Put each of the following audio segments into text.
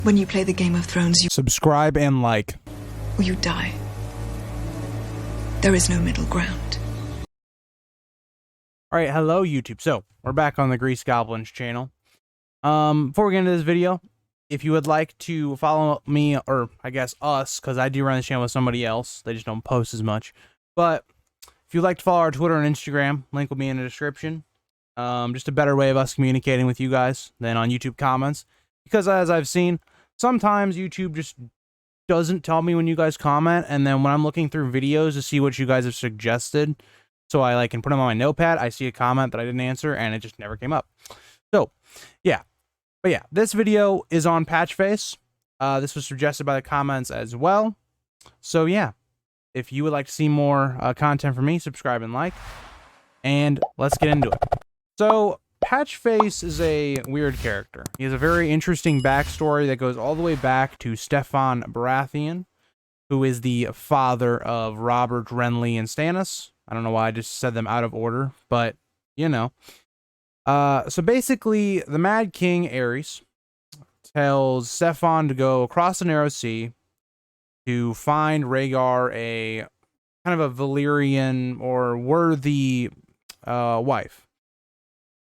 When you play the Game of Thrones, you Subscribe and like. or you die. There is no middle ground. Alright, hello YouTube. So, we're back on the Grease Goblins channel. Before we get into this video, if you would like to follow me, or I guess us, because I do run the channel with somebody else, they just don't post as much. But, if you'd like to follow our Twitter and Instagram, link will be in the description. Just a better way of us communicating with you guys than on YouTube comments. Because as I've seen, sometimes YouTube just doesn't tell me when you guys comment, and then when I'm looking through videos to see what you guys have suggested, so I can put them on my notepad, I see a comment that I didn't answer, and it just never came up. So, yeah. But yeah, this video is on Patchface. This was suggested by the comments as well. So yeah, if you would like to see more content from me, subscribe and like. And let's get into it. So, Patchface is a weird character. He has a very interesting backstory that goes all the way back to Stefan Baratheon, who is the father of Robert, Renly, and Stannis. I don't know why I just said them out of order, but, you know. So basically, the Mad King, Aerys, tells Stefan to go across the Narrow Sea to find Rhaegar a kind of a Valyrian or worthy wife.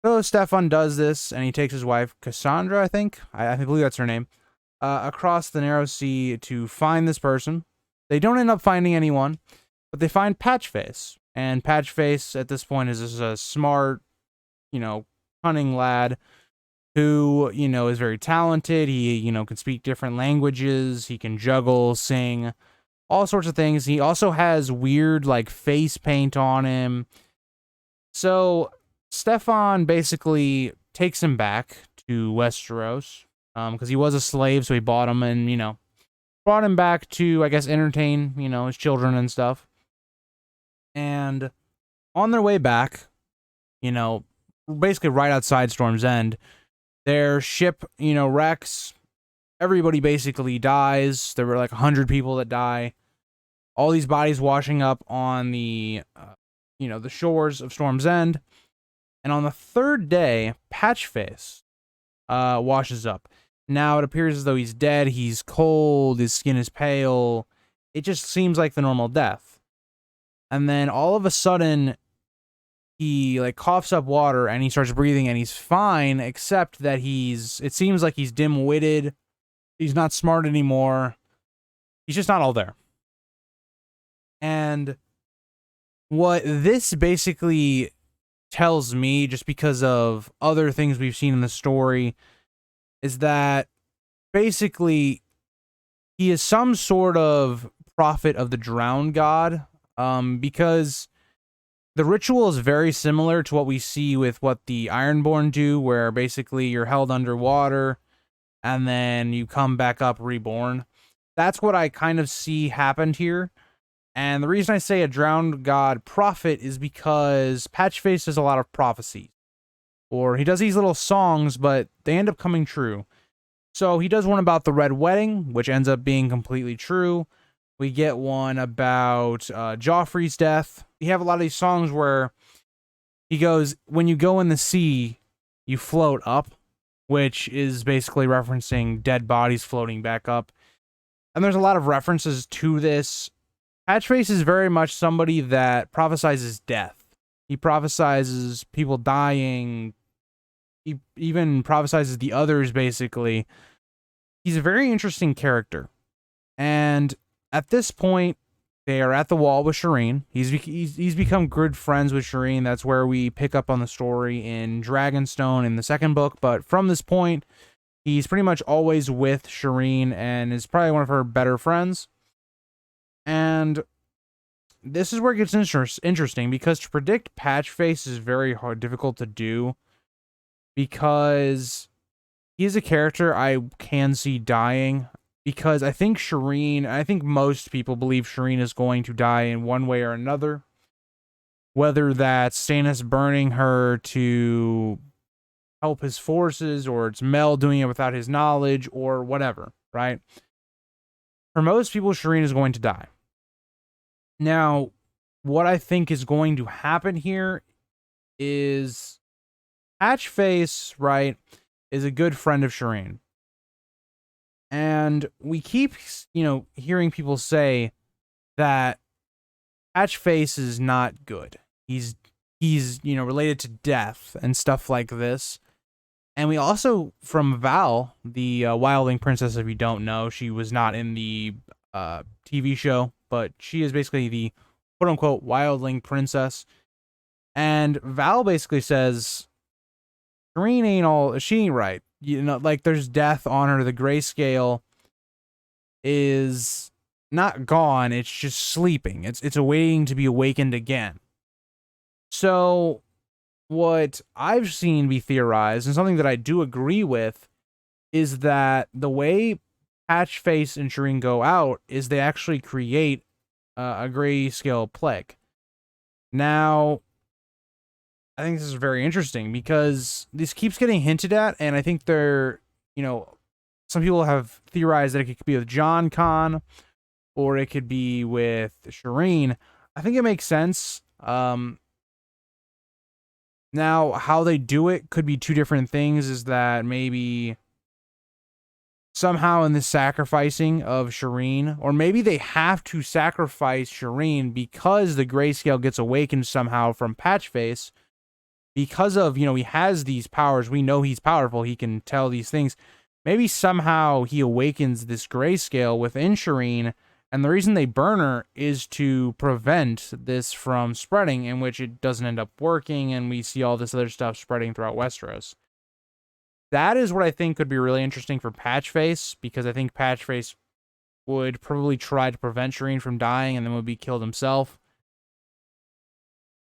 So Stefan does this, and he takes his wife, Cassandra, I think. I believe that's her name, across the Narrow Sea to find this person. They don't end up finding anyone, but they find Patchface. And Patchface, at this point, is just a smart, cunning lad who, is very talented. He, can speak different languages. He can juggle, sing, all sorts of things. He also has weird, face paint on him. So Stefan basically takes him back to Westeros, because he was a slave, so he bought him and, brought him back to, I guess, entertain, his children and stuff. And on their way back, basically right outside Storm's End, their ship, wrecks. Everybody basically dies. There were 100 people that die. All these bodies washing up on the, the shores of Storm's End. And on the third day, Patchface washes up. Now it appears as though he's dead. He's cold. His skin is pale. It just seems like the normal death. And then all of a sudden, he coughs up water and he starts breathing and he's fine, except that it seems like he's dim-witted. He's not smart anymore. He's just not all there. And what this basically tells me, just because of other things we've seen in the story, is that basically he is some sort of prophet of the drowned god, because the ritual is very similar to what we see with what the Ironborn do, where basically you're held underwater and then you come back up reborn. That's what I kind of see happened here. And the reason I say a drowned god prophet is because Patchface does a lot of prophecies. Or he does these little songs, but they end up coming true. So he does one about the Red Wedding, which ends up being completely true. We get one about Joffrey's death. You have a lot of these songs where he goes, when you go in the sea, you float up, which is basically referencing dead bodies floating back up. And there's a lot of references to this. Patchface is very much somebody that prophesizes death. He prophesizes people dying. He even prophesizes the others, basically. He's a very interesting character. And at this point, they are at the wall with Shireen. He's become good friends with Shireen. That's where we pick up on the story in Dragonstone in the second book. But from this point, he's pretty much always with Shireen and is probably one of her better friends. And this is where it gets interesting, because to predict Patchface is very difficult to do, because he's a character I can see dying. Because I think most people believe Shireen is going to die in one way or another. Whether that's Stannis burning her to help his forces, or it's Mel doing it without his knowledge, or whatever, right? For most people, Shireen is going to die. Now, what I think is going to happen here is Patchface, right, is a good friend of Shireen. And we keep, hearing people say that Patchface is not good. He's related to death and stuff like this. And we also, from Val, the wildling princess, if you don't know, she was not in the TV show, but she is basically the quote-unquote wildling princess. And Val basically says, Shireen she ain't right. Like, there's death on her. The grayscale is not gone. It's just sleeping. It's awaiting to be awakened again. So what I've seen be theorized, and something that I do agree with, is that the way Patchface and Shireen go out is they actually create a grayscale plague. Now, I think this is very interesting because this keeps getting hinted at, and I think some people have theorized that it could be with John Con, or it could be with Shireen. I think it makes sense. Now, how they do it could be two different things, is that maybe somehow in the sacrificing of Shireen, or maybe they have to sacrifice Shireen because the grayscale gets awakened somehow from Patchface, because of, he has these powers. We know he's powerful. He can tell these things. Maybe somehow he awakens this grayscale within Shireen, and the reason they burn her is to prevent this from spreading, in which it doesn't end up working, and we see all this other stuff spreading throughout Westeros. That is what I think could be really interesting for Patchface, because I think Patchface would probably try to prevent Shireen from dying and then would be killed himself.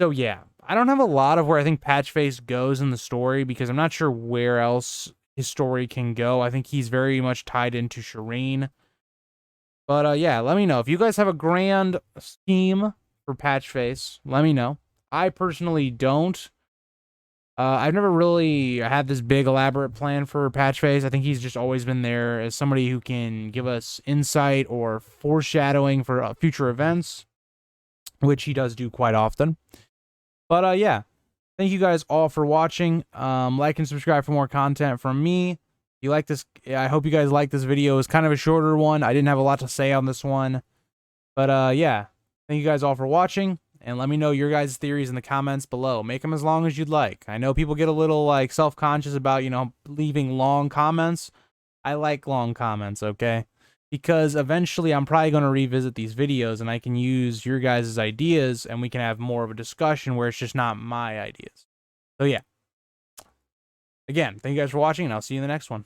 So yeah, I don't have a lot of where I think Patchface goes in the story, because I'm not sure where else his story can go. I think he's very much tied into Shireen. But yeah, let me know. If you guys have a grand scheme for Patchface, let me know. I personally don't. I've never really had this big elaborate plan for Patchface. I think he's just always been there as somebody who can give us insight or foreshadowing for future events, which he does do quite often. But yeah, thank you guys all for watching. Like and subscribe for more content from me. You like this? I hope you guys like this video. It's kind of a shorter one. I didn't have a lot to say on this one. But yeah, thank you guys all for watching. And let me know your guys' theories in the comments below. Make them as long as you'd like. I know people get a little like self-conscious about, leaving long comments. I like long comments, okay? Because eventually I'm probably going to revisit these videos and I can use your guys' ideas and we can have more of a discussion where it's just not my ideas. So yeah. Again, thank you guys for watching, and I'll see you in the next one.